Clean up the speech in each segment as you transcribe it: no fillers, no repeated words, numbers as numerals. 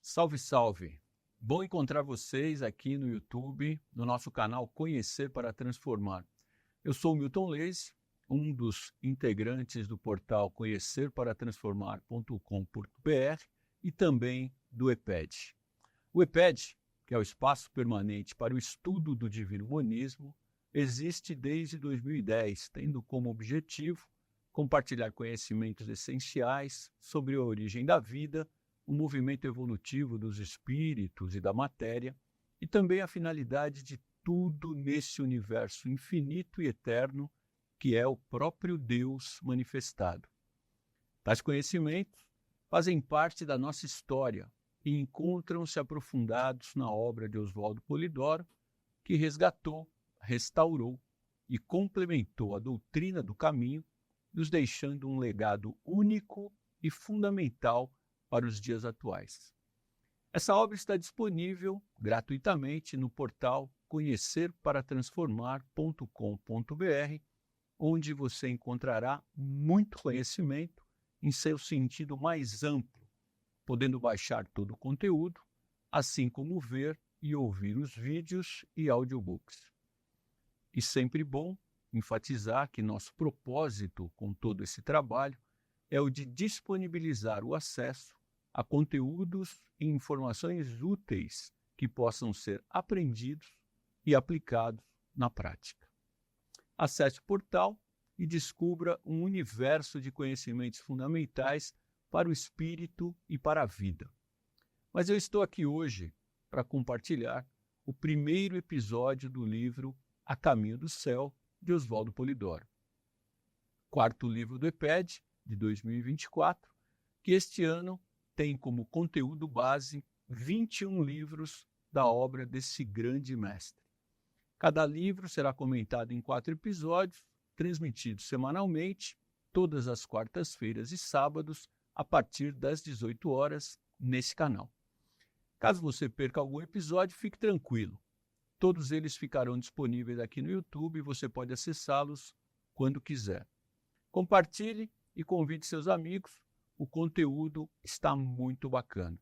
Salve, salve! Bom encontrar vocês aqui no YouTube, no nosso canal Conhecer para Transformar. Eu sou o Milton Leise, um dos integrantes do portal conhecerparatransformar.com.br e também do EPED. O EPED, que é o Espaço Permanente para o Estudo do Divino Humanismo, existe desde 2010, tendo como objetivo compartilhar conhecimentos essenciais sobre a origem da vida, o movimento evolutivo dos espíritos e da matéria, e também a finalidade de tudo nesse universo infinito e eterno que é o próprio Deus manifestado. Tais conhecimentos fazem parte da nossa história e encontram-se aprofundados na obra de Oswaldo Polidoro, que resgatou, restaurou e complementou a doutrina do caminho, nos deixando um legado único e fundamental para os dias atuais. Essa obra está disponível gratuitamente no portal conhecerparatransformar.com.br, onde você encontrará muito conhecimento em seu sentido mais amplo, podendo baixar todo o conteúdo, assim como ver e ouvir os vídeos e audiobooks. E sempre bom enfatizar que nosso propósito com todo esse trabalho é o de disponibilizar o acesso a conteúdos e informações úteis que possam ser aprendidos e aplicados na prática. Acesse o portal e descubra um universo de conhecimentos fundamentais para o espírito e para a vida. Mas eu estou aqui hoje para compartilhar o primeiro episódio do livro A Caminho do Céu, de Oswaldo Polidoro. Quarto livro do EPED, de 2024, que este ano tem como conteúdo base 21 livros da obra desse grande mestre. Cada livro será comentado em 4 episódios, transmitidos semanalmente, todas as quartas-feiras e sábados, a partir das 18 horas, nesse canal. Caso você perca algum episódio, fique tranquilo. Todos eles ficarão disponíveis aqui no YouTube e você pode acessá-los quando quiser. Compartilhe e convide seus amigos. O conteúdo está muito bacana.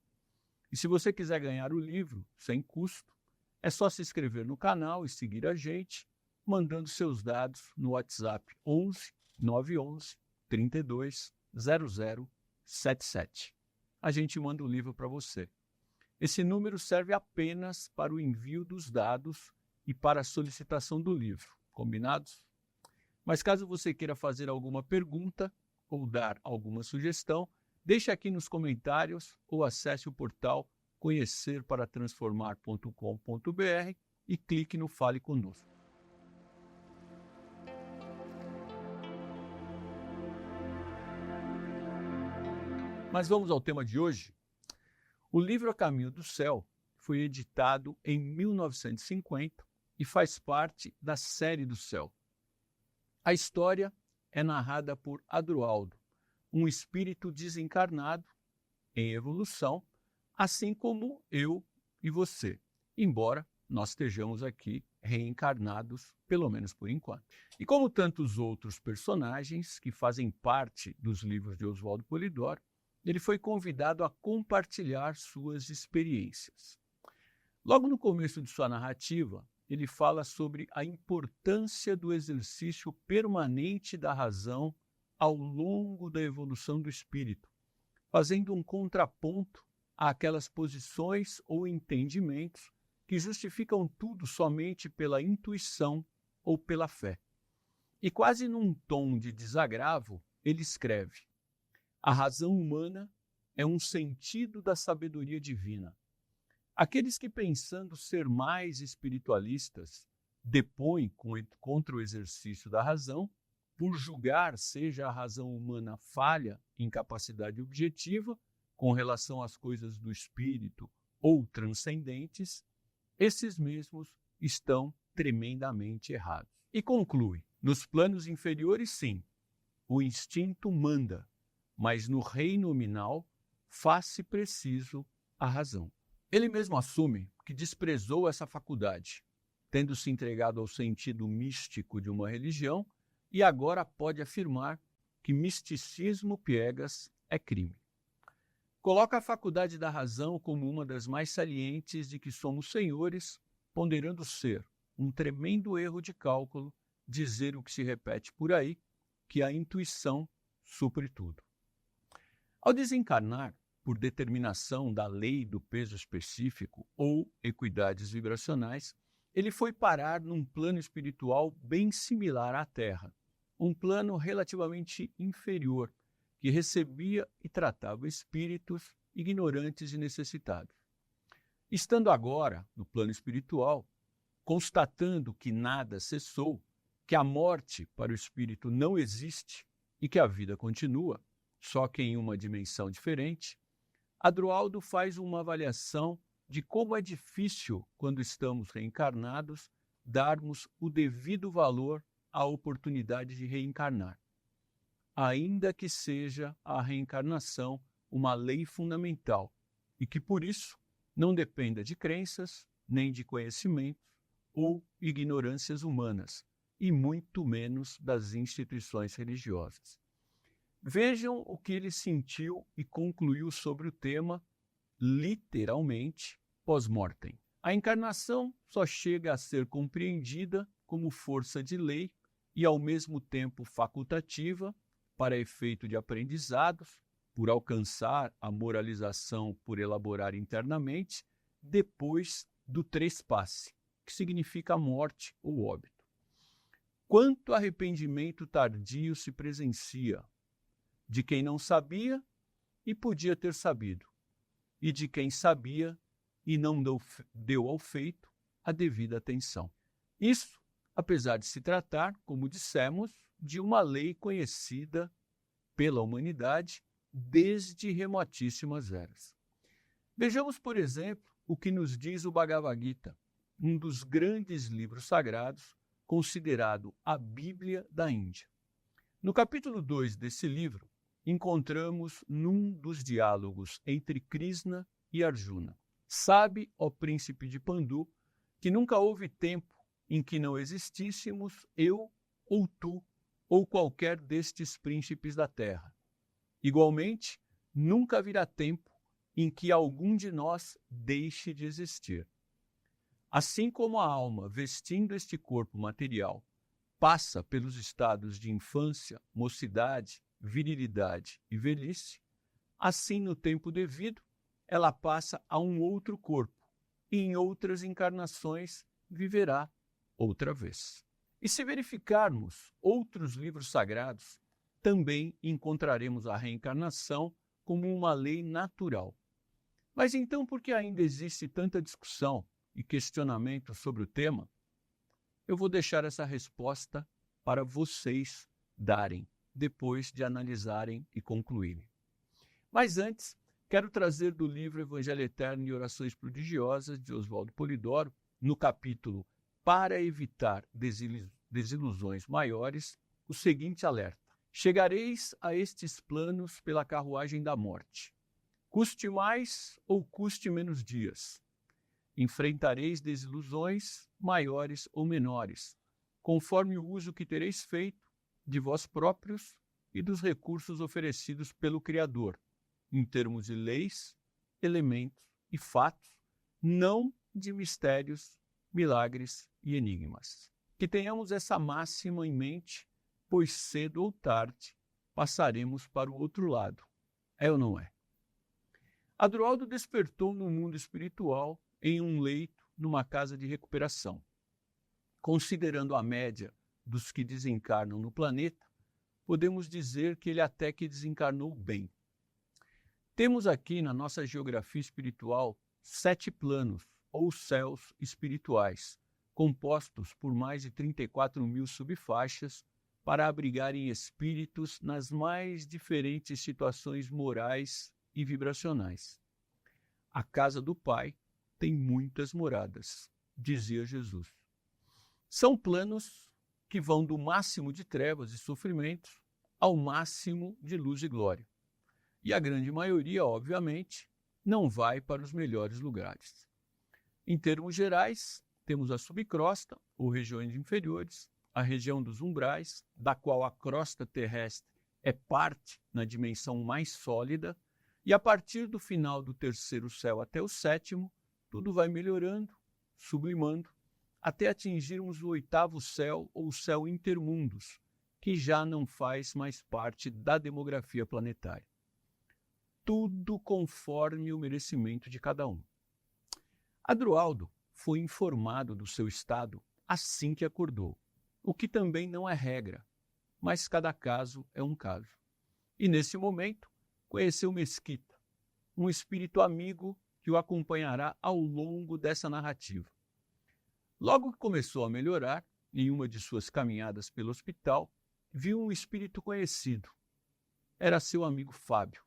E se você quiser ganhar o livro sem custo, é só se inscrever no canal e seguir a gente, mandando seus dados no WhatsApp 11 911 32 0077. A gente manda o livro para você. Esse número serve apenas para o envio dos dados e para a solicitação do livro, combinados? Mas caso você queira fazer alguma pergunta ou dar alguma sugestão, deixe aqui nos comentários ou acesse o portal conhecerparatransformar.com.br e clique no Fale Conosco. Mas vamos ao tema de hoje. O livro A Caminho do Céu foi editado em 1950 e faz parte da série do Céu. A história é narrada por Adroaldo, um espírito desencarnado em evolução, assim como eu e você, embora nós estejamos aqui reencarnados, pelo menos por enquanto. E como tantos outros personagens que fazem parte dos livros de Oswaldo Polidoro, ele foi convidado a compartilhar suas experiências. Logo no começo de sua narrativa, ele fala sobre a importância do exercício permanente da razão ao longo da evolução do espírito, fazendo um contraponto àquelas posições ou entendimentos que justificam tudo somente pela intuição ou pela fé. E quase num tom de desagravo, ele escreve: a razão humana é um sentido da sabedoria divina. Aqueles que, pensando ser mais espiritualistas, depõem contra o exercício da razão, por julgar seja a razão humana falha em capacidade objetiva com relação às coisas do espírito ou transcendentes, esses mesmos estão tremendamente errados. E conclui: nos planos inferiores, sim, o instinto manda, mas no reino nominal faz-se preciso a razão. Ele mesmo assume que desprezou essa faculdade, tendo se entregado ao sentido místico de uma religião, e agora pode afirmar que misticismo piegas é crime. coloca a faculdade da razão como uma das mais salientes de que somos senhores, ponderando ser um tremendo erro de cálculo dizer o que se repete por aí, que a intuição supre tudo. Ao desencarnar, por determinação da lei do peso específico ou equidades vibracionais, ele foi parar num plano espiritual bem similar à Terra, um plano relativamente inferior, que recebia e tratava espíritos ignorantes e necessitados. Estando agora no plano espiritual, constatando que nada cessou, que a morte para o espírito não existe e que a vida continua, só que em uma dimensão diferente, Adroaldo faz uma avaliação de como é difícil, quando estamos reencarnados, darmos o devido valor à oportunidade de reencarnar, ainda que seja a reencarnação uma lei fundamental e que, por isso, não dependa de crenças, nem de conhecimentos ou ignorâncias humanas, e muito menos das instituições religiosas. Vejam o que ele sentiu e concluiu sobre o tema, literalmente, pós-mortem. A encarnação só chega a ser compreendida como força de lei e, ao mesmo tempo, facultativa, para efeito de aprendizados, por alcançar a moralização por elaborar internamente, depois do trespasse, que significa morte ou óbito. Quanto arrependimento tardio se presencia de quem não sabia e podia ter sabido, e de quem sabia e não deu ao feito a devida atenção. Isso, apesar de se tratar, como dissemos, de uma lei conhecida pela humanidade desde remotíssimas eras. Vejamos, por exemplo, o que nos diz o Bhagavad Gita, um dos grandes livros sagrados, considerado a Bíblia da Índia. No capítulo 2 desse livro, encontramos num dos diálogos entre Krishna e Arjuna: sabe, ó príncipe de Pandu, que nunca houve tempo em que não existíssemos eu ou tu ou qualquer destes príncipes da terra. Igualmente, nunca haverá tempo em que algum de nós deixe de existir. Assim como a alma, vestindo este corpo material, passa pelos estados de infância, mocidade, virilidade e velhice, assim, no tempo devido, ela passa a um outro corpo e em outras encarnações viverá outra vez. E se verificarmos outros livros sagrados, também encontraremos a reencarnação como uma lei natural. Mas então, por que ainda existe tanta discussão e questionamento sobre o tema? Eu vou deixar essa resposta para vocês darem, depois de analisarem e concluírem. Mas antes, quero trazer do livro Evangelho Eterno e Orações Prodigiosas, de Oswaldo Polidoro, no capítulo Para Evitar Desilusões Maiores, o seguinte alerta: chegareis a estes planos pela carruagem da morte. Custe mais ou custe menos dias. Enfrentareis desilusões maiores ou menores, conforme o uso que tereis feito de vós próprios e dos recursos oferecidos pelo Criador, em termos de leis, elementos e fatos, não de mistérios, milagres e enigmas. Que tenhamos essa máxima em mente, pois cedo ou tarde passaremos para o outro lado. É ou não é? Adroaldo despertou no mundo espiritual em um leito numa casa de recuperação. Considerando a média dos que desencarnam no planeta, podemos dizer que ele até que desencarnou bem. Temos aqui na nossa geografia espiritual 7 planos, ou céus espirituais, compostos por mais de 34 mil subfaixas para abrigarem espíritos nas mais diferentes situações morais e vibracionais. A casa do Pai tem muitas moradas, dizia Jesus. São planos que vão do máximo de trevas e sofrimentos ao máximo de luz e glória. E a grande maioria, obviamente, não vai para os melhores lugares. Em termos gerais, temos a subcrosta, ou regiões inferiores, a região dos umbrais, da qual a crosta terrestre é parte na dimensão mais sólida, E a partir do final do terceiro céu até o sétimo, tudo vai melhorando, sublimando, até atingirmos o oitavo céu ou o céu intermundos, que já não faz mais parte da demografia planetária. Tudo conforme o merecimento de cada um. Adroaldo foi informado do seu estado assim que acordou, o que também não é regra, mas cada caso é um caso. E nesse momento, conheceu Mesquita, um espírito amigo que o acompanhará ao longo dessa narrativa. Logo que começou a melhorar, em uma de suas caminhadas pelo hospital, viu um espírito conhecido. Era seu amigo Fábio.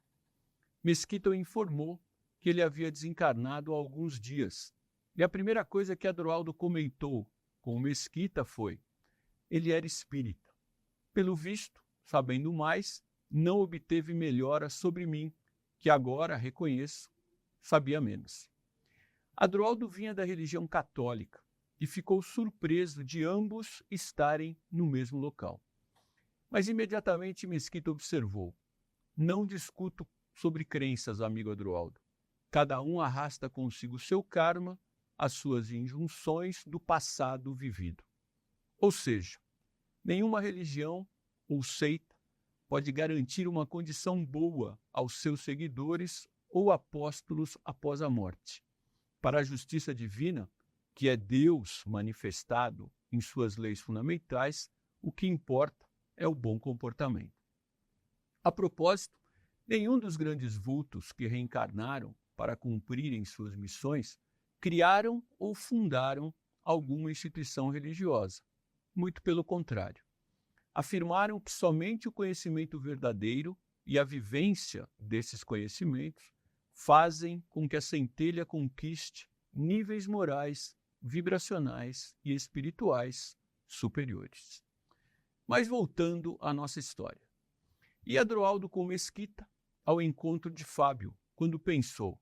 Mesquita o informou que ele havia desencarnado há alguns dias. E a primeira coisa que Adroaldo comentou com Mesquita foi: ele era espírita. Pelo visto, sabendo mais, não obteve melhora sobre mim, que agora, reconheço, sabia menos. Adroaldo vinha da religião católica e ficou surpreso de ambos estarem no mesmo local. Mas imediatamente Mesquita observou: não discuto sobre crenças, amigo Adroaldo. Cada um arrasta consigo seu karma, as suas injunções do passado vivido. Ou seja, nenhuma religião ou seita pode garantir uma condição boa aos seus seguidores ou apóstolos após a morte. Para a justiça divina, que é Deus manifestado em suas leis fundamentais, o que importa é o bom comportamento. A propósito, nenhum dos grandes vultos que reencarnaram para cumprirem suas missões criaram ou fundaram alguma instituição religiosa. Muito pelo contrário. Afirmaram que somente o conhecimento verdadeiro e a vivência desses conhecimentos fazem com que a centelha conquiste níveis morais, vibracionais e espirituais superiores. Mas voltando à nossa história. E Adroaldo com Mesquita ao encontro de Fábio, quando pensou: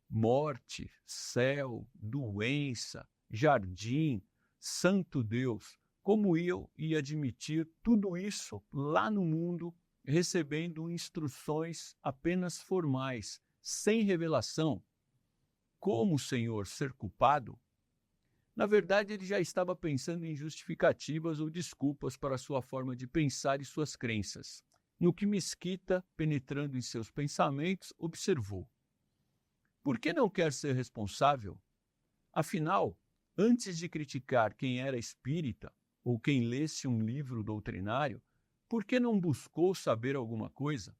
morte, céu, doença, jardim, santo Deus, como eu ia admitir tudo isso lá no mundo, recebendo instruções apenas formais, sem revelação? Como o Senhor ser culpado? Na verdade, ele já estava pensando em justificativas ou desculpas para sua forma de pensar e suas crenças. No que Mesquita, penetrando em seus pensamentos, observou: por que não quer ser responsável? Afinal, antes de criticar quem era espírita ou quem lesse um livro doutrinário, por que não buscou saber alguma coisa?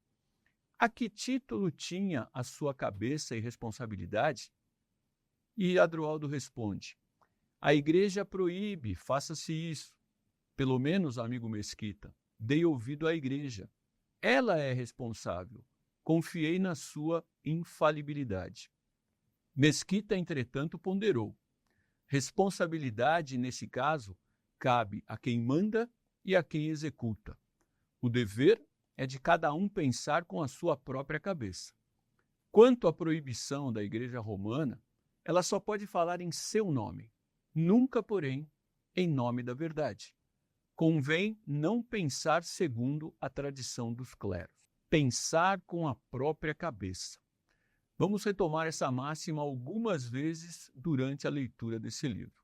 A que título tinha a sua cabeça e responsabilidade? E Adroaldo responde: a igreja proíbe, faça-se isso. Pelo menos, amigo Mesquita, dei ouvido à igreja. Ela é responsável. Confiei na sua infalibilidade. Mesquita, entretanto, ponderou: responsabilidade, nesse caso, cabe a quem manda e a quem executa. O dever é de cada um pensar com a sua própria cabeça. Quanto à proibição da Igreja Romana, ela só pode falar em seu nome, nunca, porém, em nome da verdade. Convém não pensar segundo a tradição dos clérigos, pensar com a própria cabeça. Vamos retomar essa máxima algumas vezes durante a leitura desse livro.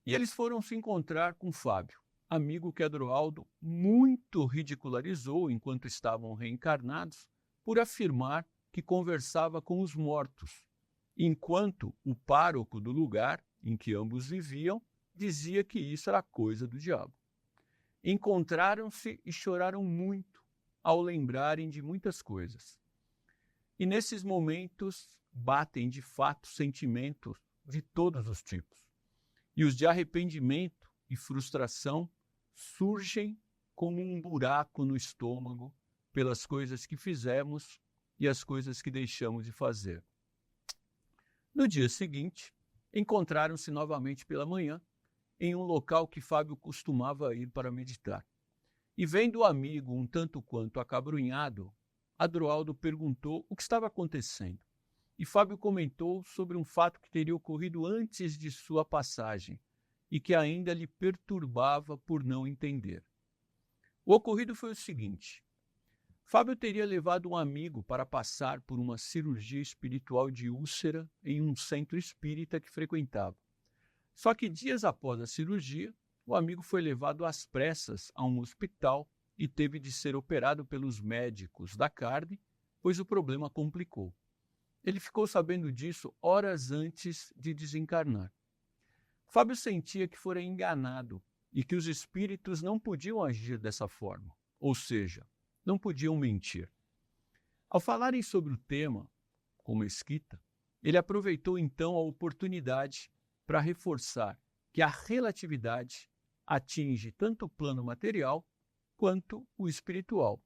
E eles foram se encontrar com Fábio, amigo que Adroaldo muito ridicularizou enquanto estavam reencarnados, por afirmar que conversava com os mortos, enquanto o pároco do lugar em que ambos viviam dizia que isso era coisa do diabo. Encontraram-se e choraram muito ao lembrarem de muitas coisas. E nesses momentos batem de fato sentimentos de todos os tipos. E os de arrependimento e frustração surgem como um buraco no estômago pelas coisas que fizemos e as coisas que deixamos de fazer. No dia seguinte, encontraram-se novamente pela manhã em um local que Fábio costumava ir para meditar. E vendo o amigo um tanto quanto acabrunhado, Adroaldo perguntou o que estava acontecendo. E Fábio comentou sobre um fato que teria ocorrido antes de sua passagem e que ainda lhe perturbava por não entender. O ocorrido foi o seguinte: Fábio teria levado um amigo para passar por uma cirurgia espiritual de úlcera em um centro espírita que frequentava. Só que dias após a cirurgia, o amigo foi levado às pressas a um hospital e teve de ser operado pelos médicos da carne, pois o problema complicou. Ele ficou sabendo disso horas antes de desencarnar. Fábio sentia que fora enganado e que os espíritos não podiam agir dessa forma, ou seja, não podiam mentir. Ao falarem sobre o tema com Mesquita, ele aproveitou então a oportunidade para reforçar que a relatividade atinge tanto o plano material quanto o espiritual,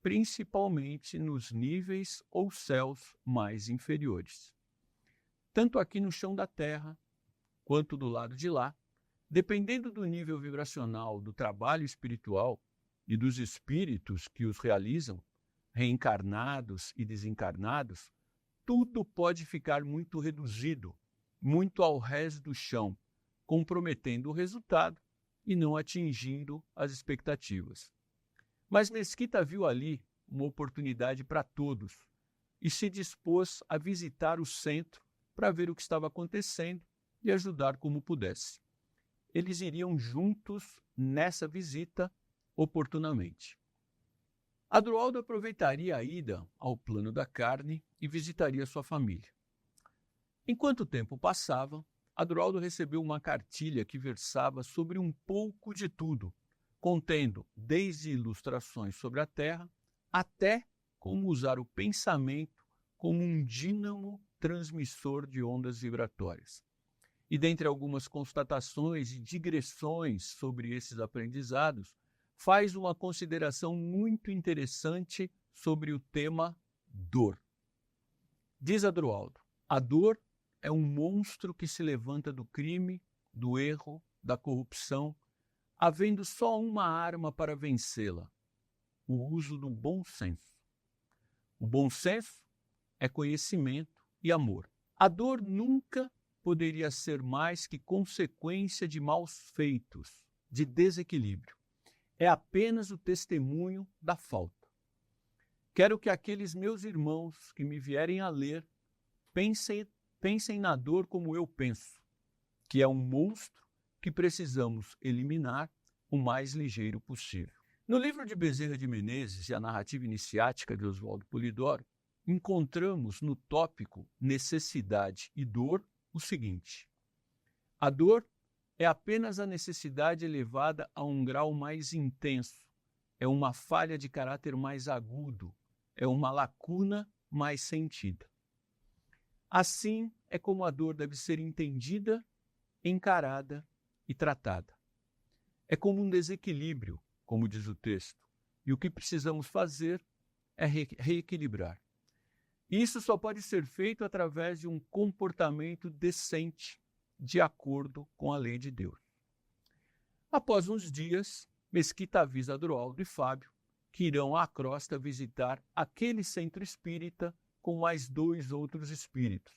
principalmente nos níveis ou céus mais inferiores. Tanto aqui no chão da Terra, quanto do lado de lá, dependendo do nível vibracional do trabalho espiritual e dos espíritos que os realizam, reencarnados e desencarnados, tudo pode ficar muito reduzido, muito ao rés do chão, comprometendo o resultado e não atingindo as expectativas. Mas Mesquita viu ali uma oportunidade para todos e se dispôs a visitar o centro para ver o que estava acontecendo e ajudar como pudesse. Eles iriam juntos nessa visita oportunamente. Adroaldo aproveitaria a ida ao plano da carne e visitaria sua família. Enquanto o tempo passava, Adroaldo recebeu uma cartilha que versava sobre um pouco de tudo, contendo desde ilustrações sobre a Terra até como usar o pensamento como um dínamo transmissor de ondas vibratórias. E dentre algumas constatações e digressões sobre esses aprendizados, faz uma consideração muito interessante sobre o tema dor. Diz Adroaldo, a dor é um monstro que se levanta do crime, do erro, da corrupção, havendo só uma arma para vencê-la, o uso do bom senso. O bom senso é conhecimento e amor. A dor nunca poderia ser mais que consequência de maus feitos, de desequilíbrio. É apenas o testemunho da falta. Quero que aqueles meus irmãos que me vierem a ler pensem na dor como eu penso, que é um monstro que precisamos eliminar o mais ligeiro possível. No livro de Bezerra de Menezes e a narrativa iniciática de Oswaldo Polidoro, encontramos no tópico necessidade e dor o seguinte: a dor é apenas a necessidade elevada a um grau mais intenso, é uma falha de caráter mais agudo, é uma lacuna mais sentida. Assim é como a dor deve ser entendida, encarada e tratada. É como um desequilíbrio, como diz o texto, e o que precisamos fazer é reequilibrar. Isso só pode ser feito através de um comportamento decente, de acordo com a lei de Deus. Após uns dias, Mesquita avisa Adroaldo e Fábio que irão à crosta visitar aquele centro espírita com mais 2 outros espíritos,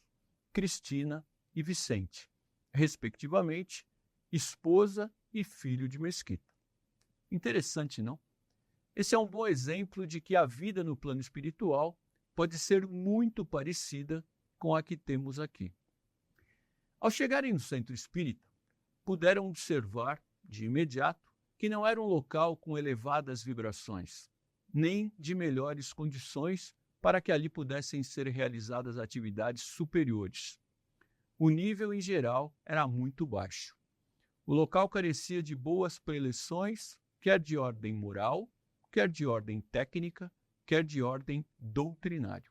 Cristina e Vicente, respectivamente, esposa e filho de Mesquita. Interessante, não? Esse é um bom exemplo de que a vida no plano espiritual pode ser muito parecida com a que temos aqui. Ao chegarem no centro espírita, puderam observar, de imediato, que não era um local com elevadas vibrações, nem de melhores condições para que ali pudessem ser realizadas atividades superiores. O nível, em geral, era muito baixo. O local carecia de boas preleções, quer de ordem moral, quer de ordem técnica, quer de ordem doutrinária.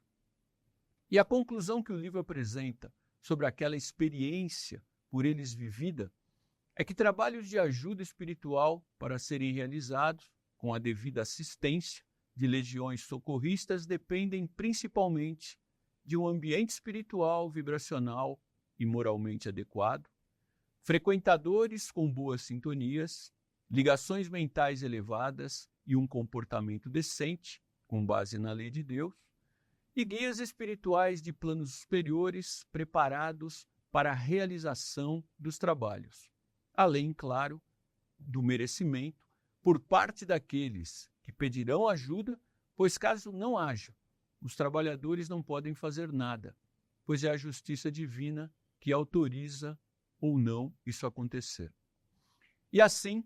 E a conclusão que o livro apresenta sobre aquela experiência por eles vivida é que trabalhos de ajuda espiritual para serem realizados com a devida assistência de legiões socorristas dependem principalmente de um ambiente espiritual, vibracional e moralmente adequado, frequentadores com boas sintonias, ligações mentais elevadas e um comportamento decente, com base na lei de Deus, e guias espirituais de planos superiores preparados para a realização dos trabalhos, além, claro, do merecimento por parte daqueles que pedirão ajuda Pois caso não haja, os trabalhadores não podem fazer nada, pois é a justiça divina que autoriza ou não isso acontecer. E assim,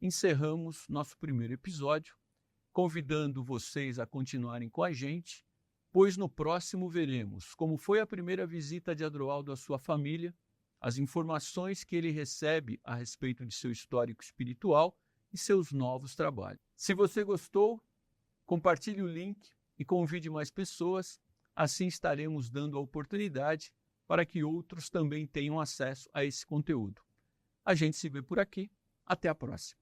encerramos nosso primeiro episódio, convidando vocês a continuarem com a gente, pois no próximo veremos como foi a primeira visita de Adroaldo à sua família, as informações que ele recebe a respeito de seu histórico espiritual e seus novos trabalhos. Se você gostou, compartilhe o link e convide mais pessoas, assim estaremos dando a oportunidade para que outros também tenham acesso a esse conteúdo. A gente se vê por aqui. Até a próxima.